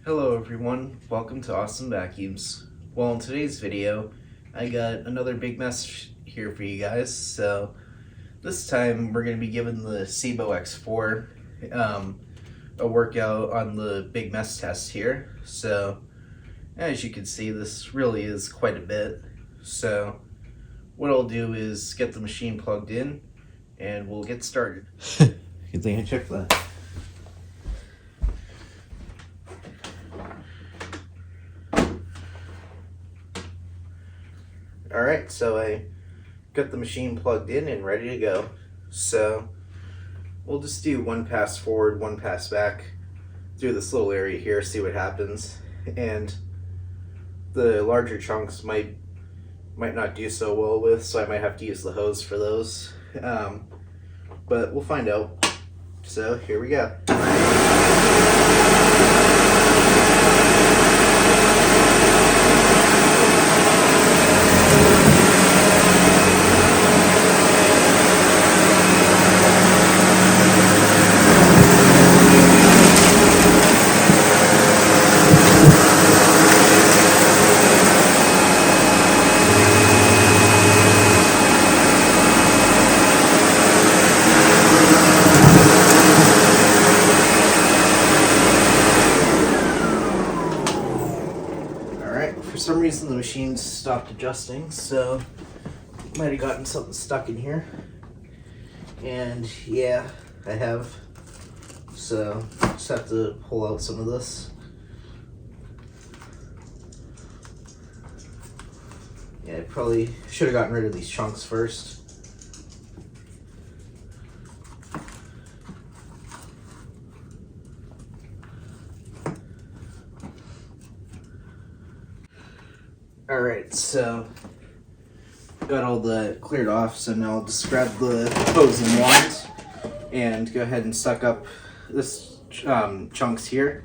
Hello everyone, welcome to Awesome Vacuums. Well, in today's video, I got another big mess here for you guys. So this time we're going to be giving the SEBO X4 a workout on the big mess test here. So as you can see, this really is quite a bit. So what I'll do is get the machine plugged in and we'll get started. Good thing I checked that. Alright, so I got the machine plugged in and ready to go. So we'll just do one pass forward, one pass back through this little area here, see what happens. And the larger chunks might not do so well with, so I might have to use the hose for those. But we'll find out. So here we go. For some reason the machine stopped adjusting, so might have gotten something stuck in here. And yeah, I have. So just have to pull out some of this. Yeah, I probably should have gotten rid of these chunks first. Alright, so got all the cleared off, so now I'll just grab the hose and wand and go ahead and suck up this chunks here.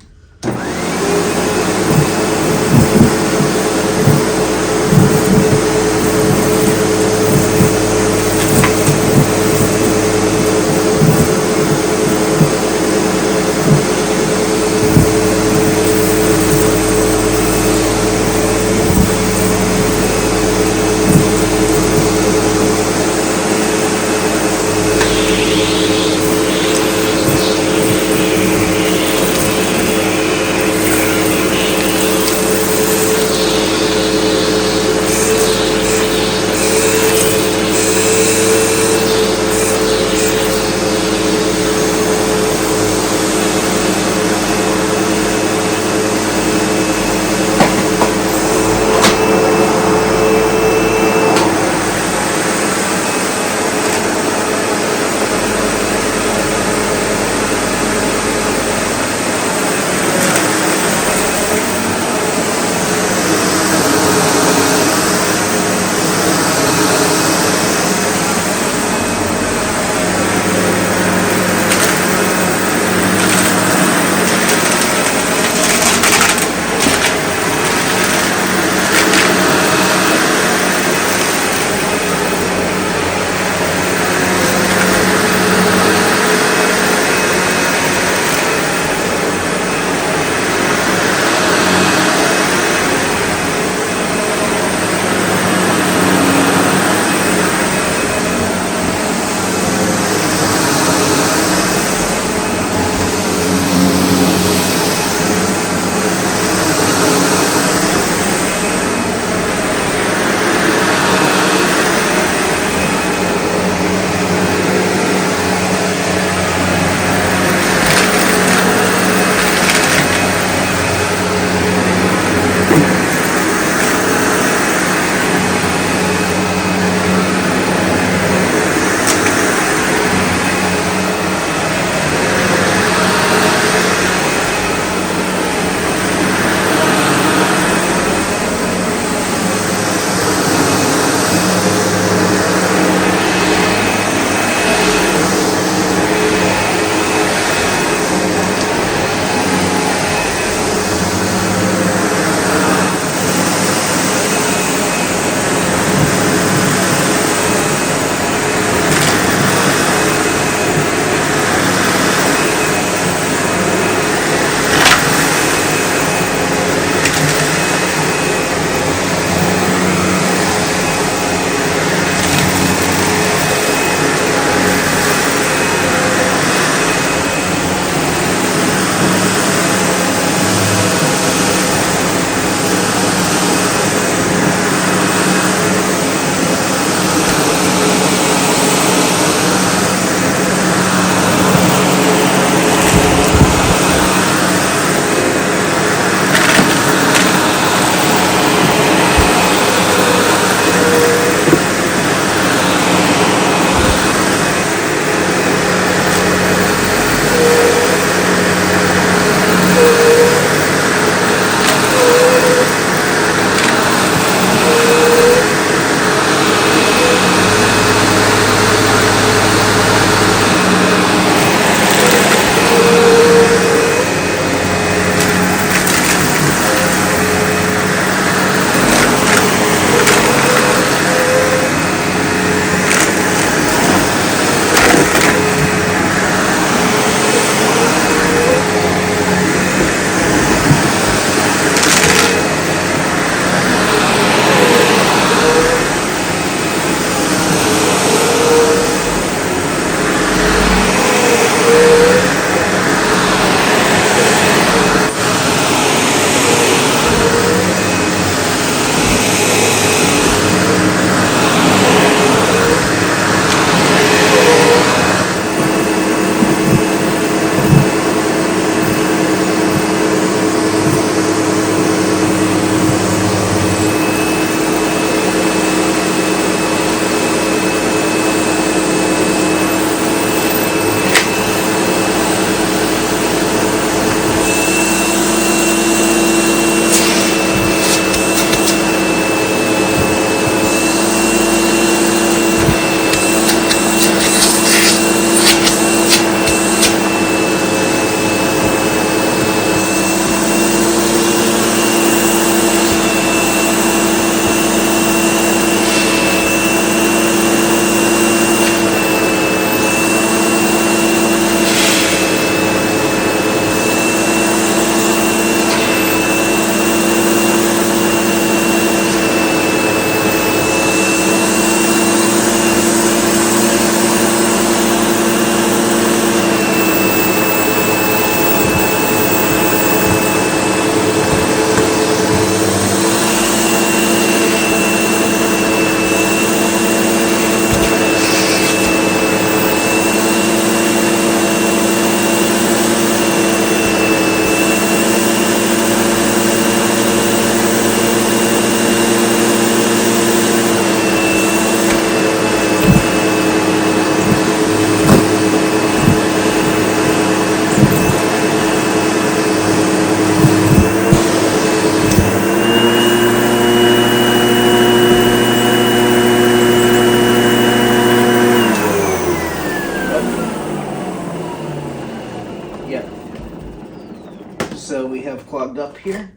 So we have clogged up here.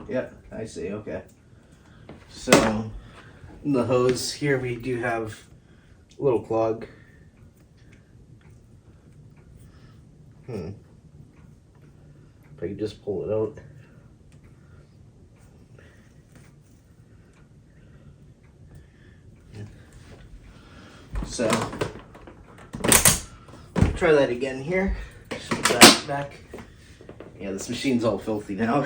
Yep, I see, okay. So in the hose here we do have a little clog. If I could just pull it out. So try that again here. Just put that back. Yeah, this machine's all filthy now.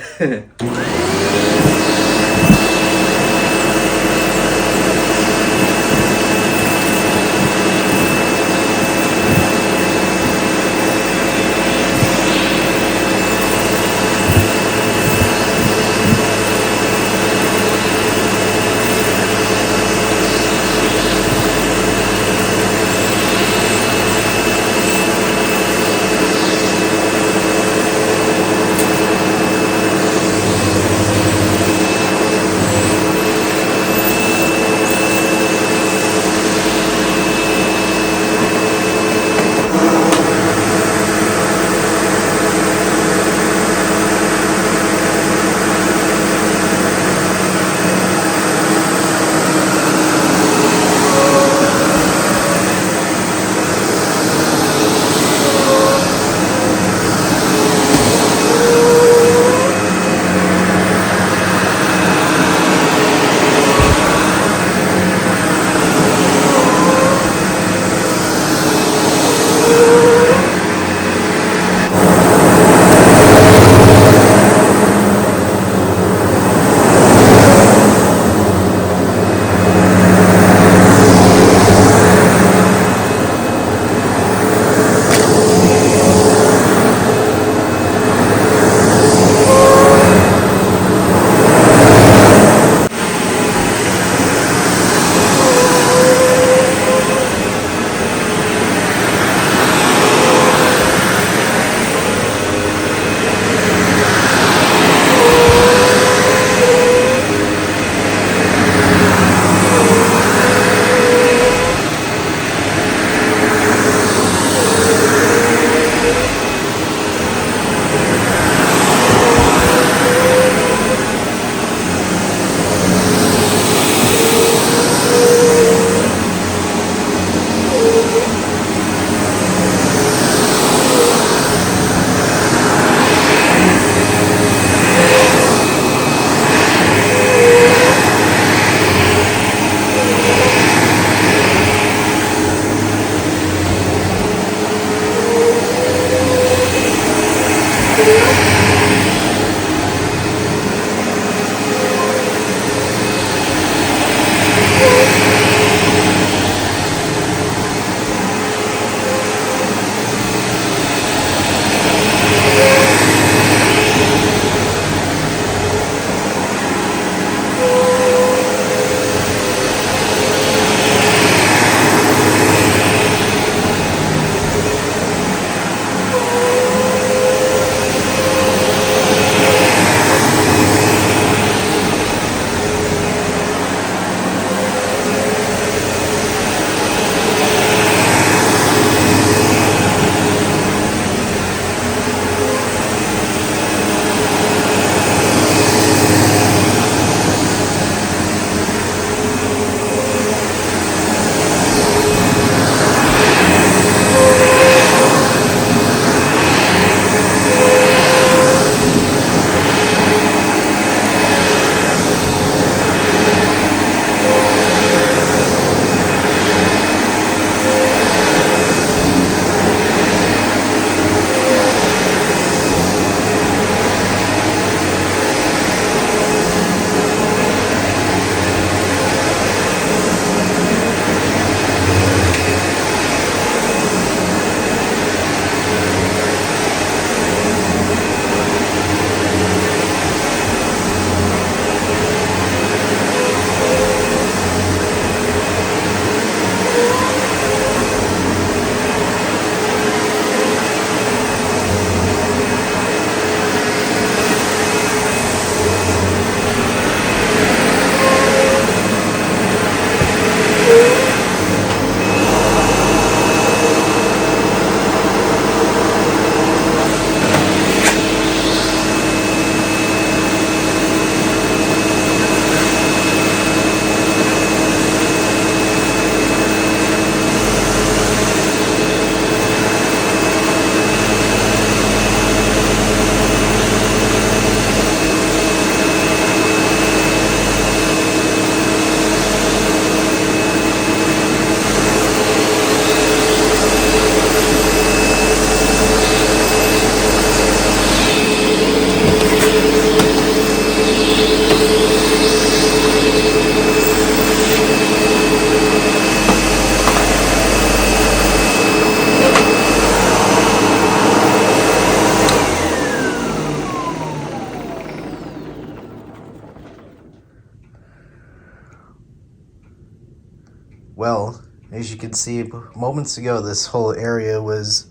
well. As you can see, moments ago this whole area was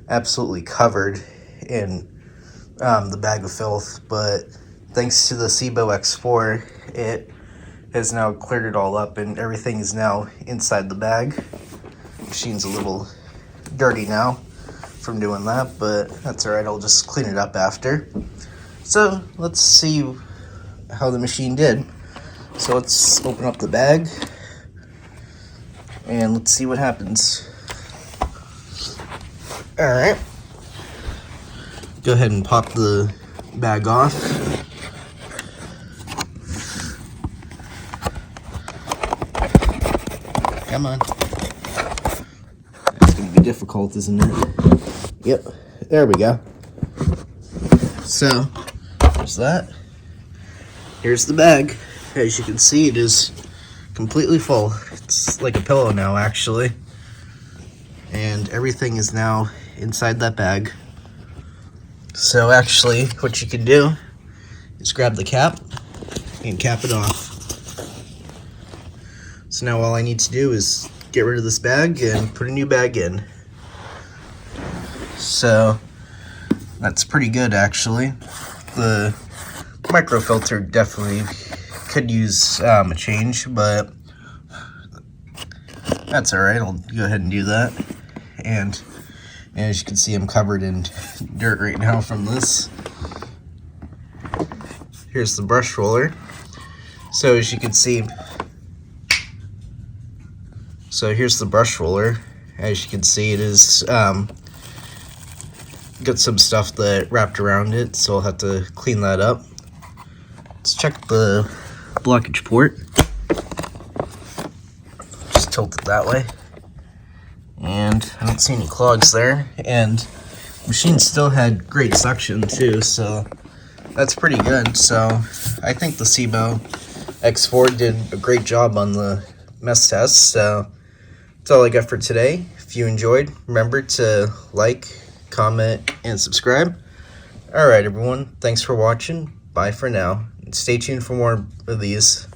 absolutely covered in the bag of filth, but thanks to the SEBO X4, it has now cleared it all up and everything is now inside the bag. The machine's a little dirty now from doing that, but that's alright, I'll just clean it up after. So let's see how the machine did. So let's open up the bag and let's see what happens. Alright, go ahead and pop the bag off. Come on. It's going to be difficult, isn't it? Yep, there we go. So, there's that. Here's the bag. As you can see, it is completely full. It's like a pillow now, actually. And everything is now inside that bag. So actually, what you can do is grab the cap and cap it off. So now all I need to do is get rid of this bag and put a new bag in. So that's pretty good, actually. The microfilter definitely could use a change, but that's alright. I'll go ahead and do that. And as you can see, I'm covered in dirt right now from this. Here's the brush roller. So as you can see, here's the brush roller. As you can see, it is got some stuff that wrapped around it, so I'll have to clean that up. Let's check the blockage port. Just tilt it that way. And I don't see any clogs there. And the machine still had great suction too, so that's pretty good. So I think the SEBO X4 did a great job on the mess test. So that's all I got for today. If you enjoyed, remember to like, comment, and subscribe. Alright everyone, thanks for watching. Bye for now. And stay tuned for more of these.